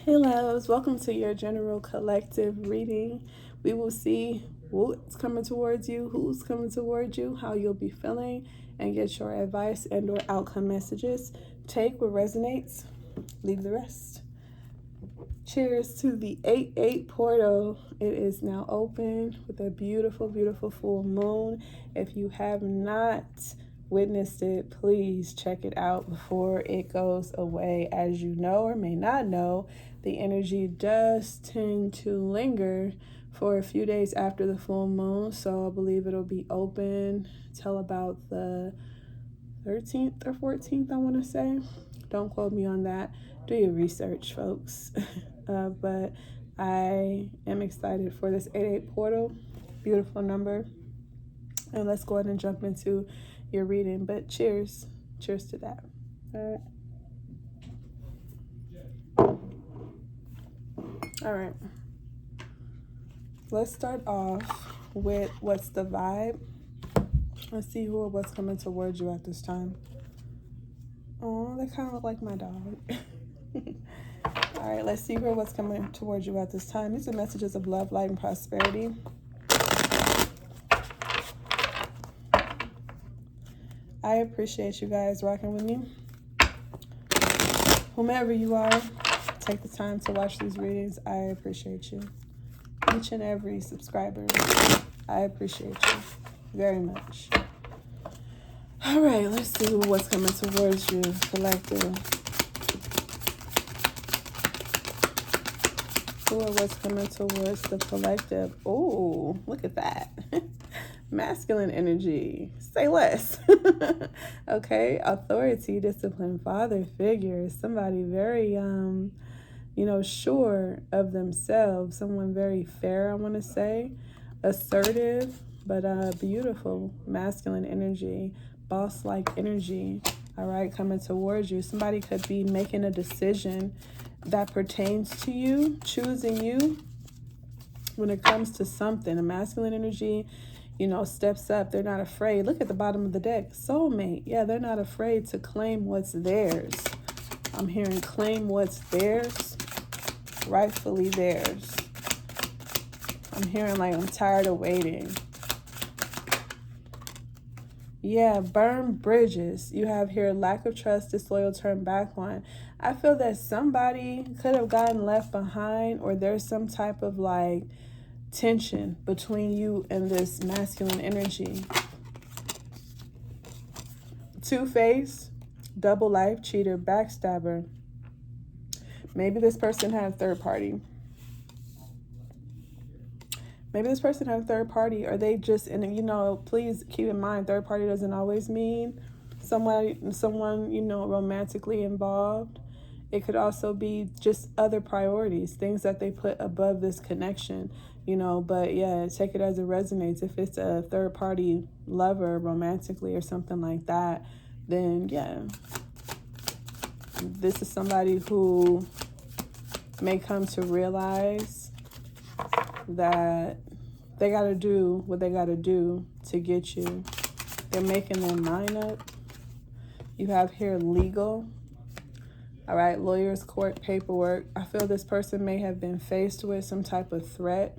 Hey loves, welcome to your general collective reading. We will see what's coming towards you, who's coming towards you, how you'll be feeling, and get your advice and or outcome messages. Take what resonates, leave the rest. Cheers to the 8-8 portal. It is now open with a beautiful, beautiful full moon. If you have not witnessed it, please check it out before it goes away. As you know or may not know, the energy does tend to linger for a few days after the full moon, so I believe it'll be open till about the 13th or 14th, I want to say. Don't quote me on that. Do your research, folks. But I am excited for this 8-8 portal. Beautiful number. And let's go ahead and jump into your reading. But cheers. Cheers to that. All right. Let's start off with what's the vibe. Let's see who or what's coming towards you at this time. Oh, they kind of look like my dog. All right, let's see who or what's coming towards you at this time. These are messages of love, light, and prosperity. I appreciate you guys rocking with me. Whomever you are, take the time to watch these readings. I appreciate you. Each and every subscriber, I appreciate you very much. All right, let's see what's coming towards you, collective. Who or what's coming towards the collective? Oh, look at that. Masculine energy. Say less. Okay, authority, discipline, father figure, somebody very sure of themselves, someone very fair, I want to say, assertive, but beautiful, masculine energy, boss-like energy. All right, coming towards you. Somebody could be making a decision that pertains to you, choosing you when it comes to something. A masculine energy, steps up. They're not afraid. Look at the bottom of the deck. Soulmate. Yeah, they're not afraid to claim what's theirs. I'm hearing claim what's theirs, rightfully theirs. I'm hearing like I'm tired of waiting. Yeah, burn bridges. You have here lack of trust, disloyal, turn back one. I feel that somebody could have gotten left behind, or there's some type of like tension between you and this masculine energy. Two-faced, double life, cheater, backstabber. Maybe this person had a third party. Maybe this person had a third party, or they just, and please keep in mind, third party doesn't always mean someone, romantically involved. It could also be just other priorities, things that they put above this connection, but yeah, take it as it resonates. If it's a third party lover romantically or something like that, then yeah, this is somebody who may come to realize that they got to do what they got to do to get you. They're making their mind up. You have here legal. All right, lawyers, court, paperwork. I feel this person may have been faced with some type of threat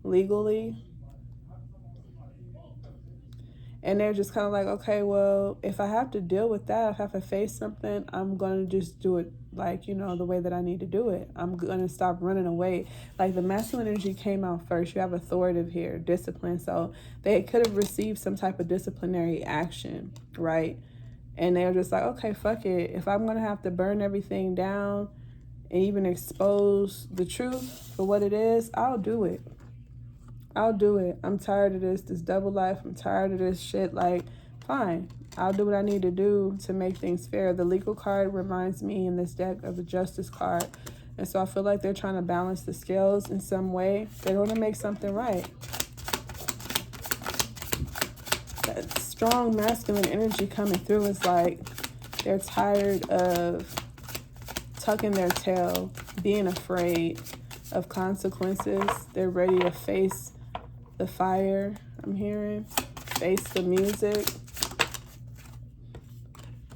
legally. And they're just kind of like, okay, well, if I have to deal with that, if I have to face something, I'm going to just do it like, the way that I need to do it. I'm going to stop running away. Like the masculine energy came out first. You have authoritative here, discipline. So they could have received some type of disciplinary action, right? And they're just like, okay, fuck it. If I'm going to have to burn everything down and even expose the truth for what it is, I'll do it. I'll do it. I'm tired of this double life. I'm tired of this shit. Like, fine. I'll do what I need to do to make things fair. The legal card reminds me in this deck of the justice card. And so I feel like they're trying to balance the scales in some way. They want to make something right. That strong masculine energy coming through is like they're tired of tucking their tail, being afraid of consequences. They're ready to face the fire, I'm hearing. Face the music.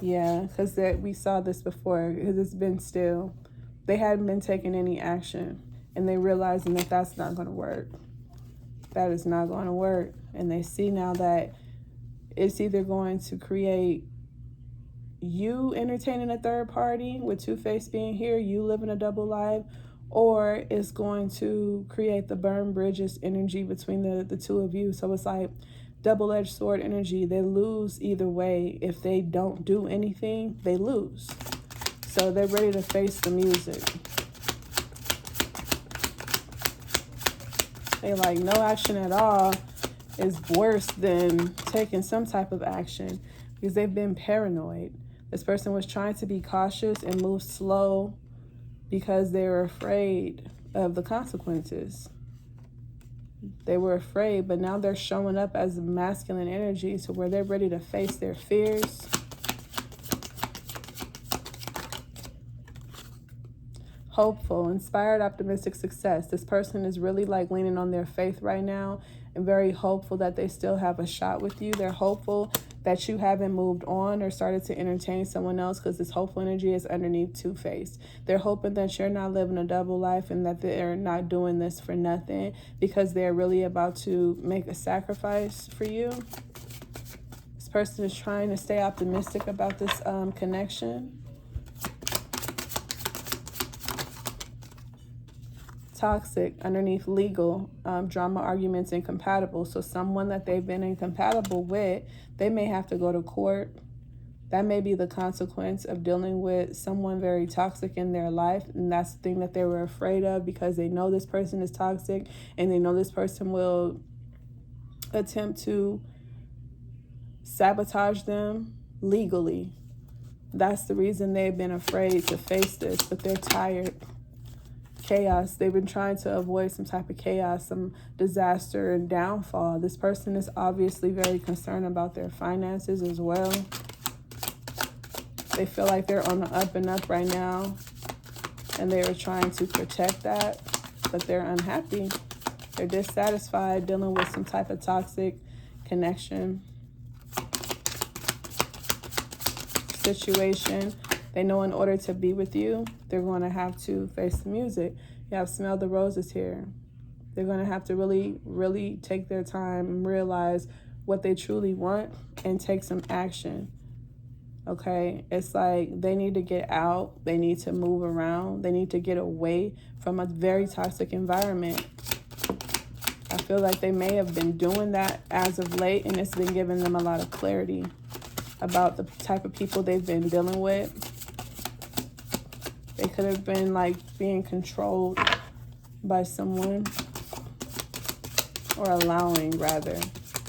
Yeah, because we saw this before, because it's been still. they hadn't been taking any action, and they realizing that that's not going to work. That is not going to work. And they see now that it's either going to create you entertaining a third party with Two-Face being here, you living a double life, or it's going to create the burn bridges energy between the two of you. So it's like double-edged sword energy. They lose either way. If they don't do anything, they lose. So they're ready to face the music. They like no action at all is worse than taking some type of action, because they've been paranoid. This person was trying to be cautious and move slow because they were afraid of the consequences. They were afraid, but now they're showing up as masculine energy to where they're ready to face their fears. Hopeful, inspired, optimistic success. This person is really like leaning on their faith right now and very hopeful that they still have a shot with you. They're hopeful that you haven't moved on or started to entertain someone else, because this hopeful energy is underneath Two-Face. They're hoping that you're not living a double life and that they're not doing this for nothing, because they're really about to make a sacrifice for you. This person is trying to stay optimistic about this connection. Toxic, underneath legal, drama, arguments, incompatible. So someone that they've been incompatible with, they may have to go to court. That may be the consequence of dealing with someone very toxic in their life. And that's the thing that they were afraid of, because they know this person is toxic and they know this person will attempt to sabotage them legally. That's the reason they've been afraid to face this, but they're tired. Chaos. They've been trying to avoid some type of chaos, some disaster and downfall. This person is obviously very concerned about their finances as well. They feel like they're on the up and up right now, and they are trying to protect that, but they're unhappy. They're dissatisfied, dealing with some type of toxic connection, situation. They know in order to be with you, they're going to have to face the music. You have Smell the Roses here. They're going to have to really, really take their time and realize what they truly want and take some action. Okay? It's like they need to get out. They need to move around. They need to get away from a very toxic environment. I feel like they may have been doing that as of late, and it's been giving them a lot of clarity about the type of people they've been dealing with. They could have been like being controlled by someone, or allowing rather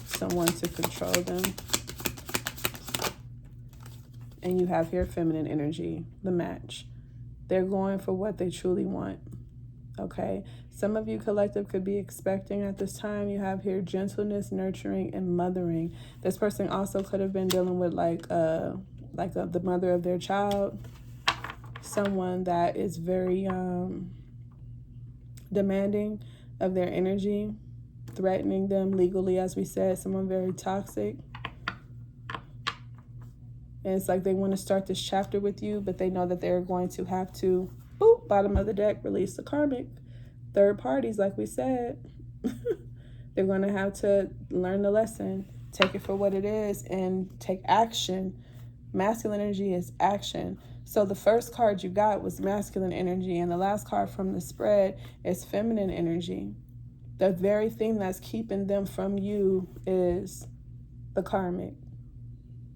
someone to control them. And you have here feminine energy, the match. They're going for what they truly want. Okay, some of you collective could be expecting at this time. You have here gentleness, nurturing, and mothering. This person also could have been dealing with the mother of their child. Someone that is very demanding of their energy, threatening them legally, as we said. Someone very toxic. And it's like they want to start this chapter with you, but they know that they're going to have to, boop, bottom of the deck, release the karmic. Third parties, like we said. They're going to have to learn the lesson, take it for what it is, and take action. Masculine energy is action. So the first card you got was masculine energy, and the last card from the spread is feminine energy. The very thing that's keeping them from you is the karmic.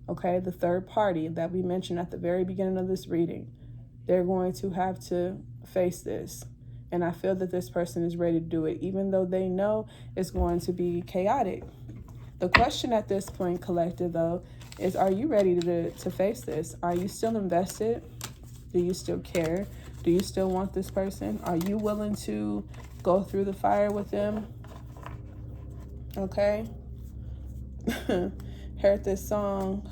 Okay, the third party that we mentioned at the very beginning of this reading. They're going to have to face this. And I feel that this person is ready to do it, even though they know it's going to be chaotic. The question at this point, collective, though, is, are you ready to face this? Are you still invested? Do you still care? Do you still want this person? Are you willing to go through the fire with them? Okay. Heard this song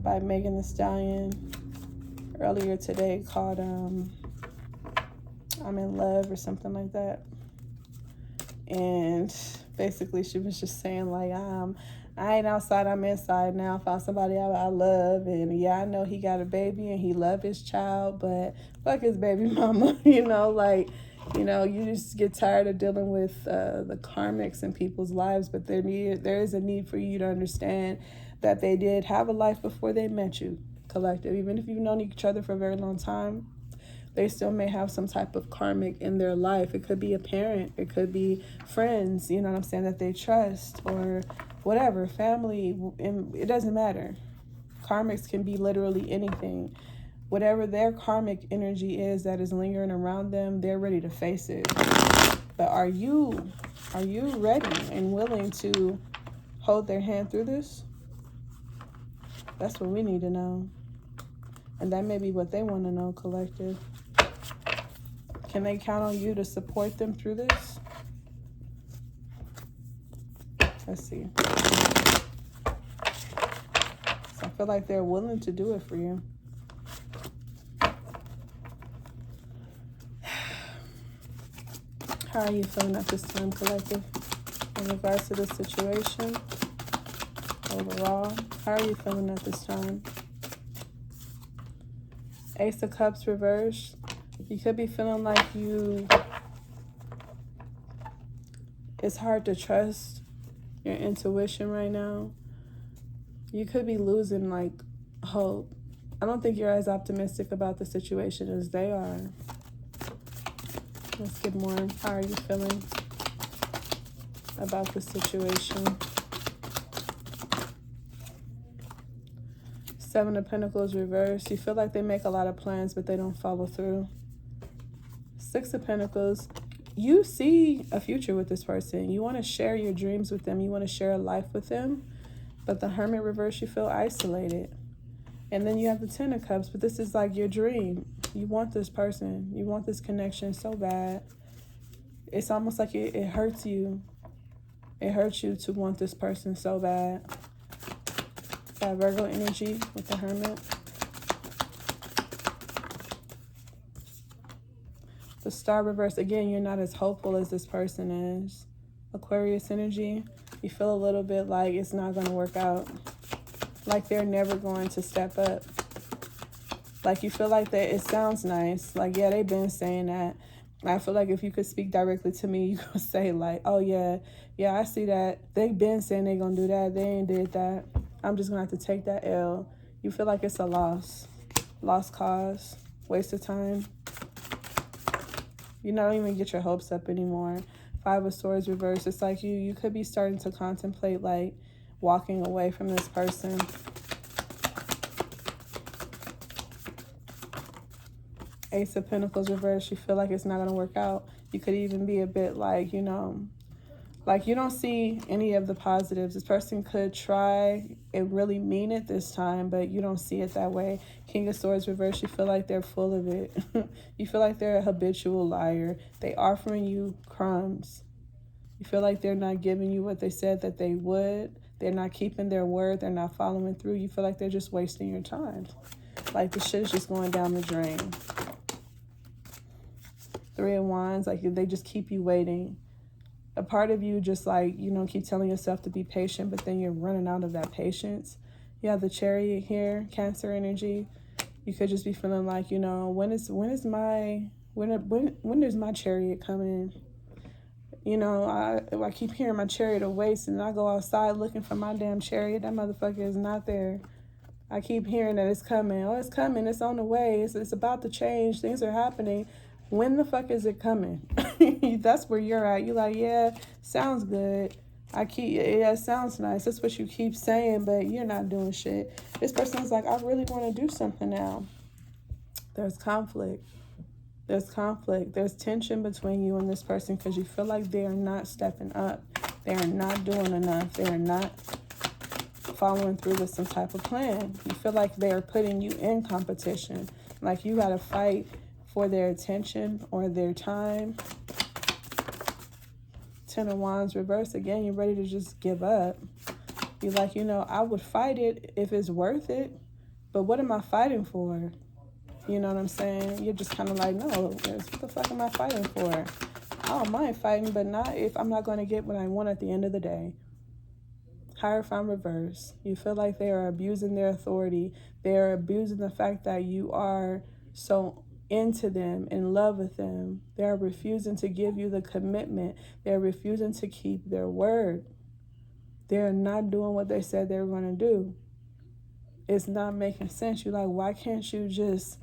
by Megan Thee Stallion earlier today called I'm in Love or something like that. And basically she was just saying like, I ain't outside, I'm inside now. Found somebody I love, and yeah, I know he got a baby and he love his child, but fuck his baby mama, you know, like, you know, you just get tired of dealing with the karmics in people's lives, but there is a need for you to understand that they did have a life before they met you, collective. Even if you've known each other for a very long time, they still may have some type of karmic in their life. It could be a parent, it could be friends, you know what I'm saying, that they trust, or whatever, family, and it doesn't matter. Karmics can be literally anything. Whatever their karmic energy is that is lingering around them, they're ready to face it. But are you ready and willing to hold their hand through this? That's what we need to know. And that may be what they want to know, collective. Can they count on you to support them through this? Let's see. So I feel like they're willing to do it for you. How are you feeling at this time, collective, in regards to this situation? Overall, how are you feeling at this time? Ace of Cups reversed. You could be feeling like it's hard to trust your intuition right now. You could be losing like hope. I don't think you're as optimistic about the situation as they are. Let's get more. How are you feeling about the situation? Seven of Pentacles reversed. You feel like they make a lot of plans, but they don't follow through. Six of Pentacles. You see a future with this person. You want to share your dreams with them. You want to share a life with them. But the Hermit reverse, you feel isolated. And then you have the Ten of Cups, but this is like your dream. You want this person. You want this connection so bad. It's almost like it hurts you. It hurts you to want this person so bad. That Virgo energy with the Hermit. The Star reverse, again, you're not as hopeful as this person is. Aquarius energy, you feel a little bit like it's not going to work out. Like they're never going to step up. Like you feel like that it sounds nice. Like, yeah, they've been saying that. I feel like if you could speak directly to me, you could say like, oh yeah, I see that. They've been saying they're going to do that. They ain't did that. I'm just going to have to take that L. You feel like it's a loss. Lost cause. Waste of time. You don't even get your hopes up anymore. Five of Swords reversed. It's like you could be starting to contemplate like walking away from this person. Ace of Pentacles reversed. You feel like it's not going to work out. You could even be a bit like, you know, like you don't see any of the positives. This person could try and really mean it this time, but you don't see it that way. King of Swords reversed. You feel like they're full of it. You feel like they're a habitual liar. They offering you crumbs. You feel like they're not giving you what they said that they would. They're not keeping their word. They're not following through. You feel like they're just wasting your time. Like the shit is just going down the drain. Three of Wands, like they just keep you waiting. A part of you just like, you know, keep telling yourself to be patient, but then you're running out of that patience. You have the Chariot here, Cancer energy. You could just be feeling like, you know, when is my Chariot coming? You know, I keep hearing my Chariot of waste, and I go outside looking for my damn Chariot. That motherfucker is not there. I keep hearing that it's coming. Oh, it's coming. It's on the way. It's about to change. Things are happening. When the fuck is it coming? That's where you're at. You're like, yeah, sounds good. Yeah, it sounds nice. That's what you keep saying, but you're not doing shit. This person's like, I really want to do something now. There's conflict. There's conflict. There's tension between you and this person because you feel like they are not stepping up. They are not doing enough. They are not following through with some type of plan. You feel like they are putting you in competition. Like you got to fight for their attention or their time. Ten of Wands reverse. Again, you're ready to just give up. You're like, you know, I would fight it if it's worth it, but what am I fighting for? You know what I'm saying? You're just kind of like, no, what the fuck am I fighting for? I don't mind fighting, but not if I'm not going to get what I want at the end of the day. Hierophant reverse. You feel like they are abusing their authority. They are abusing the fact that you are so into them, in love with them. They are refusing to give you the commitment. They're refusing to keep their word. They're not doing what they said they were going to do. It's not making sense. You're like, why can't you just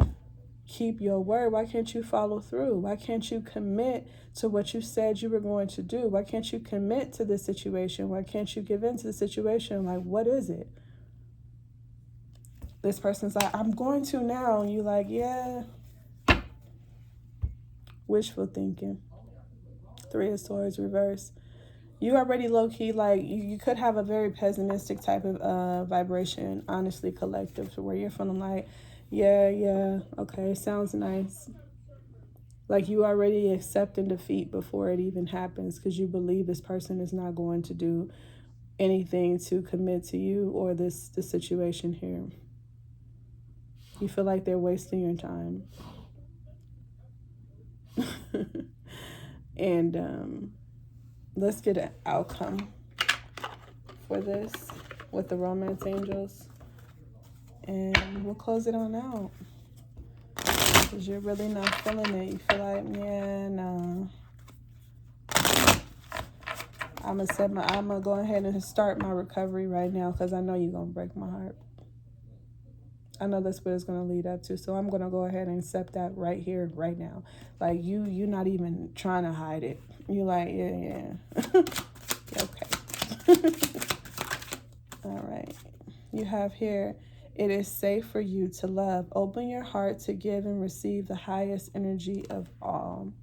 keep your word? Why can't you follow through? Why can't you commit to what you said you were going to do? Why can't you commit to this situation? Why can't you give in to the situation? Like, what is it? This person's like, I'm going to now. And you're like, yeah. Wishful thinking. 3 of Swords reverse. You already low-key, like, you could have a very pessimistic type of vibration, honestly, collective, to where you're feeling like, yeah, okay, sounds nice. Like, you already accepting defeat before it even happens because you believe this person is not going to do anything to commit to you or the situation here. You feel like they're wasting your time. And let's get an outcome for this with the romance angels. And we'll close it on out. Because you're really not feeling it. You feel like, yeah, no. I'm gonna go ahead and start my recovery right now because I know you're gonna break my heart. I know that's what it's gonna lead up to. So I'm gonna go ahead and accept that right here, right now. Like you're not even trying to hide it. You're like, yeah. Okay. All right. You have here, it is safe for you to love. Open your heart to give and receive the highest energy of all.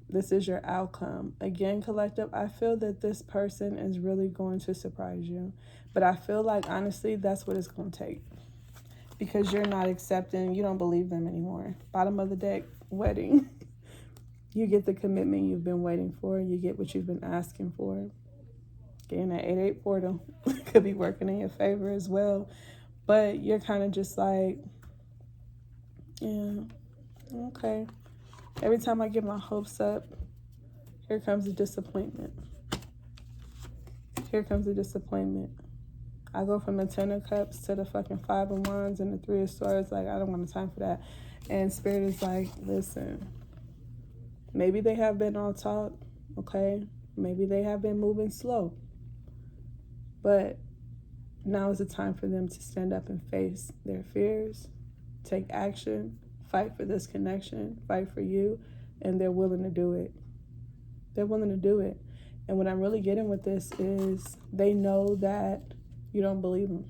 This is your outcome. Again, collective, I feel that this person is really going to surprise you. But I feel like, honestly, that's what it's going to take. Because you're not accepting, you don't believe them anymore. Bottom of the deck, wedding. You get the commitment you've been waiting for. You get what you've been asking for. Getting that 8-8 portal could be working in your favor as well. But you're kind of just like, yeah, okay. Every time I get my hopes up, here comes a disappointment. Here comes a disappointment. I go from the 10 of Cups to the fucking 5 of Wands and the 3 of Swords. Like, I don't want time for that. And Spirit is like, listen, maybe they have been all talk, okay? Maybe they have been moving slow. But now is the time for them to stand up and face their fears, take action, fight for this connection, fight for you, and they're willing to do it. They're willing to do it. And what I'm really getting with this is they know that you don't believe them.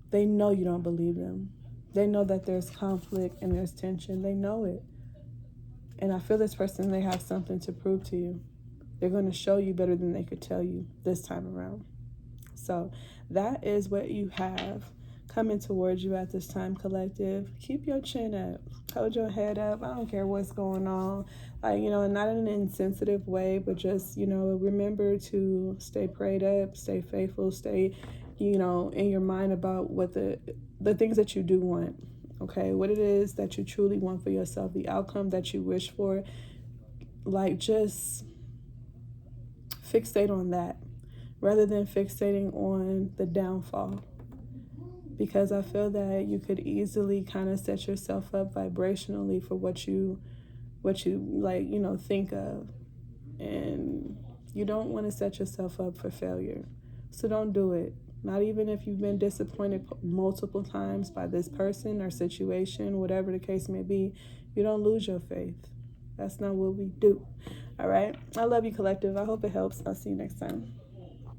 They know you don't believe them. They know that there's conflict and there's tension. They know it. And I feel this person, they have something to prove to you. They're going to show you better than they could tell you this time around. So that is what you have coming towards you at this time, collective. Keep your chin up. Hold your head up. I don't care what's going on. Like, not in an insensitive way, but just, remember to stay prayed up, stay faithful, stay, in your mind about what the things that you do want. Okay, what it is that you truly want for yourself, the outcome that you wish for. Like, just fixate on that rather than fixating on the downfall. Because I feel that you could easily kind of set yourself up vibrationally for what you like, think of. And you don't want to set yourself up for failure. So don't do it. Not even if you've been disappointed multiple times by this person or situation, whatever the case may be, you don't lose your faith. That's not what we do. All right? I love you, collective. I hope it helps. I'll see you next time.